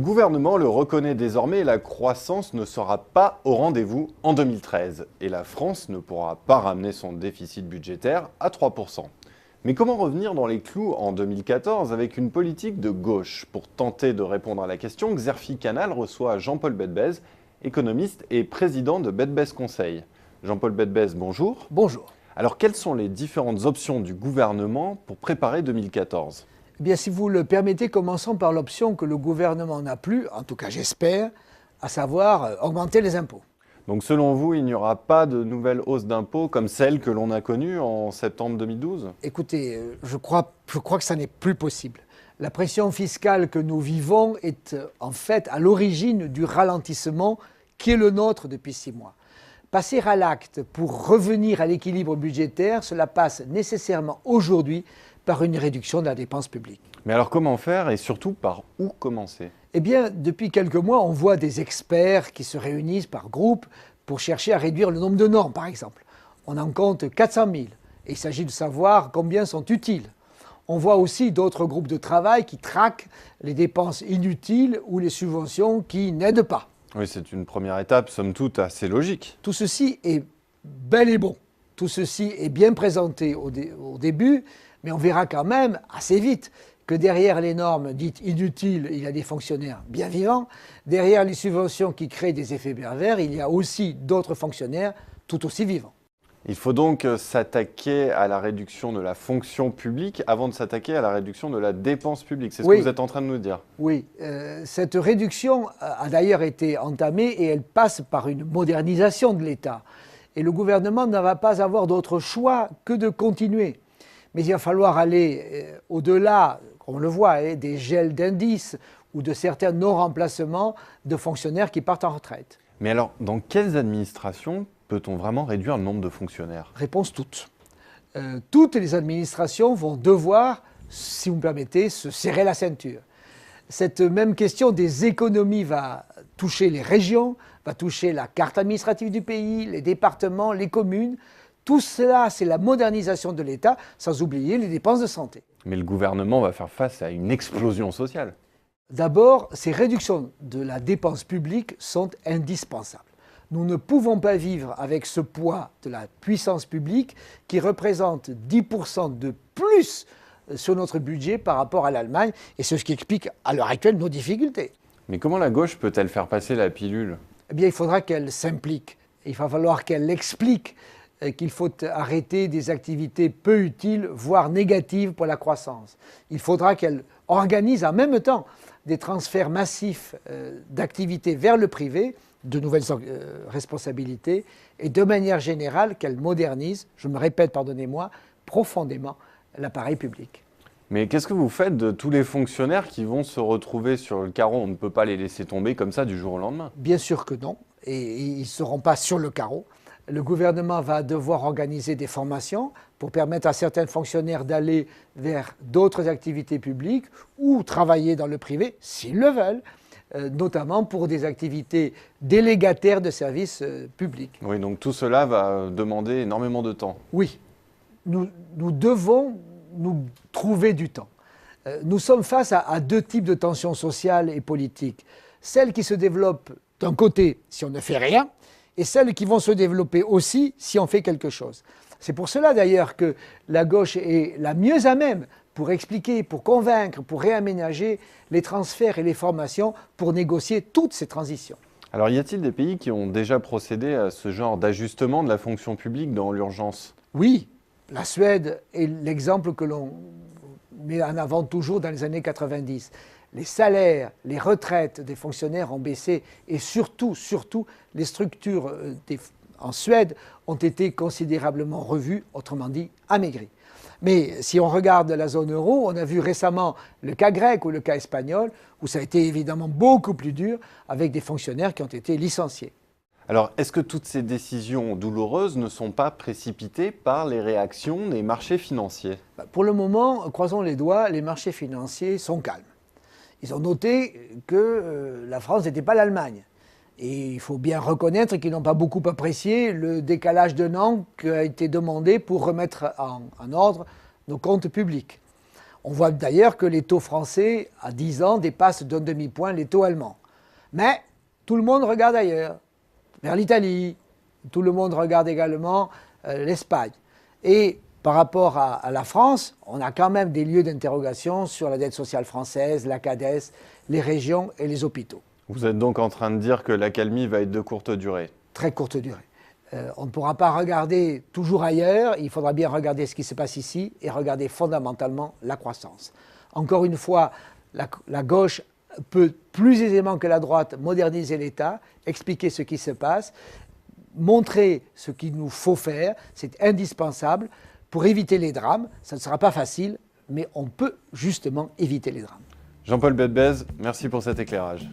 gouvernement le reconnaît désormais, la croissance ne sera pas au rendez-vous en 2013 et la France ne pourra pas ramener son déficit budgétaire à 3%. Mais comment revenir dans les clous en 2014 avec une politique de gauche? Pour tenter de répondre à la question, Xerfi Canal reçoit Jean-Paul Bedbez, économiste et président de Bedbez Conseil. Jean-Paul Bedbez, bonjour. Bonjour. Alors, quelles sont les différentes options du gouvernement pour préparer 2014 ? Eh bien, si vous le permettez, commençons par l'option que le gouvernement n'a plus, en tout cas j'espère, à savoir augmenter les impôts. Donc selon vous, il n'y aura pas de nouvelle hausse d'impôts comme celle que l'on a connue en septembre 2012 ? Écoutez, je crois que ça n'est plus possible. La pression fiscale que nous vivons est en fait à l'origine du ralentissement qui est le nôtre depuis 6 mois. Passer à l'acte pour revenir à l'équilibre budgétaire, cela passe nécessairement aujourd'hui par une réduction de la dépense publique. Mais alors comment faire et surtout par où commencer ? Eh bien, depuis quelques mois, on voit des experts qui se réunissent par groupe pour chercher à réduire le nombre de normes, par exemple. On en compte 400 000 et il s'agit de savoir combien sont utiles. On voit aussi d'autres groupes de travail qui traquent les dépenses inutiles ou les subventions qui n'aident pas. Oui, c'est une première étape, somme toute, assez logique. Tout ceci est bel et bon. Tout ceci est bien présenté au début, mais on verra quand même assez vite que derrière les normes dites inutiles, il y a des fonctionnaires bien vivants. Derrière les subventions qui créent des effets pervers, il y a aussi d'autres fonctionnaires tout aussi vivants. Il faut donc s'attaquer à la réduction de la fonction publique avant de s'attaquer à la réduction de la dépense publique. C'est ce que vous êtes en train de nous dire. Oui, cette réduction a d'ailleurs été entamée et elle passe par une modernisation de l'État. Et le gouvernement ne va pas avoir d'autre choix que de continuer. Mais il va falloir aller au-delà, on le voit, des gels d'indices ou de certains non-remplacements de fonctionnaires qui partent en retraite. Mais alors, dans quelles administrations peut-on vraiment réduire le nombre de fonctionnaires ? Réponse toutes. Toutes les administrations vont devoir, si vous me permettez, se serrer la ceinture. Cette même question des économies va toucher les régions, va toucher la carte administrative du pays, les départements, les communes. Tout cela, c'est la modernisation de l'État, sans oublier les dépenses de santé. Mais le gouvernement va faire face à une explosion sociale. D'abord, ces réductions de la dépense publique sont indispensables. Nous ne pouvons pas vivre avec ce poids de la puissance publique qui représente 10% de plus sur notre budget par rapport à l'Allemagne, et c'est ce qui explique à l'heure actuelle nos difficultés. Mais comment la gauche peut-elle faire passer la pilule ? Eh bien, il faudra qu'elle s'implique. Il va falloir qu'elle explique qu'il faut arrêter des activités peu utiles, voire négatives pour la croissance. Il faudra qu'elle organise en même temps des transferts massifs d'activités vers le privé, de nouvelles responsabilités, et de manière générale qu'elle modernise, je me répète, pardonnez-moi, profondément l'appareil public. Mais qu'est-ce que vous faites de tous les fonctionnaires qui vont se retrouver sur le carreau ? On ne peut pas les laisser tomber comme ça du jour au lendemain. Bien sûr que non, et ils ne seront pas sur le carreau. Le gouvernement va devoir organiser des formations pour permettre à certains fonctionnaires d'aller vers d'autres activités publiques ou travailler dans le privé, s'ils le veulent, notamment pour des activités délégataires de services publics. Oui, donc tout cela va demander énormément de temps. Oui, nous devons nous trouver du temps. Nous sommes face à deux types de tensions sociales et politiques. Celles qui se développent d'un côté si on ne fait rien, et celles qui vont se développer aussi si on fait quelque chose. C'est pour cela d'ailleurs que la gauche est la mieux à même pour expliquer, pour convaincre, pour réaménager les transferts et les formations pour négocier toutes ces transitions. Alors y a-t-il des pays qui ont déjà procédé à ce genre d'ajustement de la fonction publique dans l'urgence ? Oui, la Suède est l'exemple que l'on met en avant toujours dans les années 90. Les salaires, les retraites des fonctionnaires ont baissé et surtout, les structures en Suède ont été considérablement revues, autrement dit amaigries. Mais si on regarde la zone euro, on a vu récemment le cas grec ou le cas espagnol, où ça a été évidemment beaucoup plus dur avec des fonctionnaires qui ont été licenciés. Alors, est-ce que toutes ces décisions douloureuses ne sont pas précipitées par les réactions des marchés financiers ? Pour le moment, croisons les doigts, les marchés financiers sont calmes. Ils ont noté que la France n'était pas l'Allemagne. Et il faut bien reconnaître qu'ils n'ont pas beaucoup apprécié le décalage d'un an qui a été demandé pour remettre en ordre nos comptes publics. On voit d'ailleurs que les taux français, à 10 ans, dépassent d'un demi-point les taux allemands. Mais tout le monde regarde ailleurs, vers l'Italie, tout le monde regarde également l'Espagne. Et par rapport à la France, on a quand même des lieux d'interrogation sur la dette sociale française, la CADES, les régions et les hôpitaux. Vous êtes donc en train de dire que l'accalmie va être de courte durée? Très courte durée. On ne pourra pas regarder toujours ailleurs, il faudra bien regarder ce qui se passe ici et regarder fondamentalement la croissance. Encore une fois, la gauche peut plus aisément que la droite moderniser l'État, expliquer ce qui se passe, montrer ce qu'il nous faut faire, c'est indispensable pour éviter les drames. Ça ne sera pas facile, mais on peut justement éviter les drames. Jean-Paul Bedbez, merci pour cet éclairage.